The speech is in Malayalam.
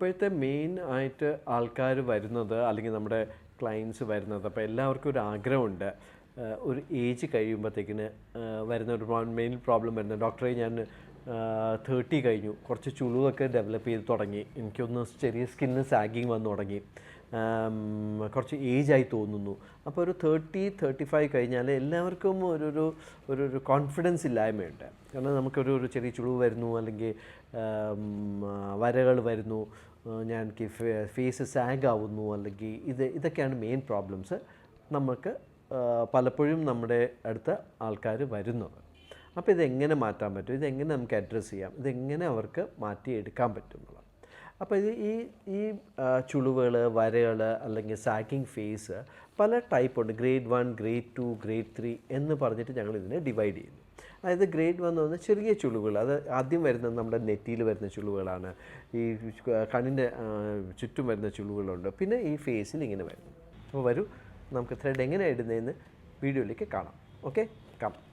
ഇപ്പോഴത്തെ മെയിൻ ആയിട്ട് ആൾക്കാർ വരുന്നത് അല്ലെങ്കിൽ നമ്മുടെ ക്ലയൻസ് വരുന്നത്, അപ്പോൾ എല്ലാവർക്കും ഒരു ആഗ്രഹമുണ്ട് ഒരു ഏജ് കഴിയുമ്പോഴത്തേക്കിന് വരുന്ന ഒരു മെയിൻ പ്രോബ്ലം വരുന്നത്, ഡോക്ടറെ ഞാൻ 30 കഴിഞ്ഞു, കുറച്ച് ചുളിവൊക്കെ ഡെവലപ്പ് ചെയ്ത് തുടങ്ങി, എനിക്കൊന്ന് ചെറിയ സ്കിന്ന് സാഗിങ് വന്നു തുടങ്ങി, കുറച്ച് ഏജായി തോന്നുന്നു. അപ്പോൾ ഒരു 30-35 കഴിഞ്ഞാൽ എല്ലാവർക്കും ഒരു കോൺഫിഡൻസ് ഇല്ലായ്മയുണ്ട്. കാരണം നമുക്കൊരു ചെറിയ ചുളിവ് വരുന്നു, അല്ലെങ്കിൽ വരകൾ വരുന്നു, ഞാൻ ഫേസ് സാഗ് ആവുന്നു, അല്ലെങ്കിൽ ഇതൊക്കെയാണ് മെയിൻ പ്രോബ്ലംസ് നമുക്ക് പലപ്പോഴും നമ്മുടെ അടുത്ത ആൾക്കാർ വരുന്നത്. അപ്പോൾ ഇതെങ്ങനെ മാറ്റാൻ പറ്റും, ഇതെങ്ങനെ നമുക്ക് അഡ്രസ്സ് ചെയ്യാം, ഇതെങ്ങനെ അവർക്ക് മാറ്റിയെടുക്കാൻ പറ്റും എന്നുള്ളത്. അപ്പോൾ ഈ ചുളിവുകൾ, വരകൾ അല്ലെങ്കിൽ സാഗിങ് ഫേസ് പല ടൈപ്പുണ്ട്. ഗ്രേഡ് 1, ഗ്രേഡ് 2, ഗ്രേഡ് 3 എന്ന് പറഞ്ഞിട്ട് ഞങ്ങൾ ഇതിനെ ഡിവൈഡ് ചെയ്യുന്നു. അതായത് ഗ്രേഡ് 1 എന്ന് പറഞ്ഞാൽ ചെറിയ ചുളിവുകൾ, അത് ആദ്യം വരുന്നത് നമ്മുടെ നെറ്റിയിൽ വരുന്ന ചുളിവുകളാണ്, ഈ കണ്ണിൻ്റെ ചുറ്റും വരുന്ന ചുളിവുകളുണ്ട്, പിന്നെ ഈ ഫേസിൽ ഇങ്ങനെ വരുന്നു. അപ്പോൾ വരൂ, നമുക്ക് ത്രെഡ് എങ്ങനെ ഇടുന്നതെന്ന് വീഡിയോയിലേക്ക് കാണാം. ഓക്കെ, കാണാം.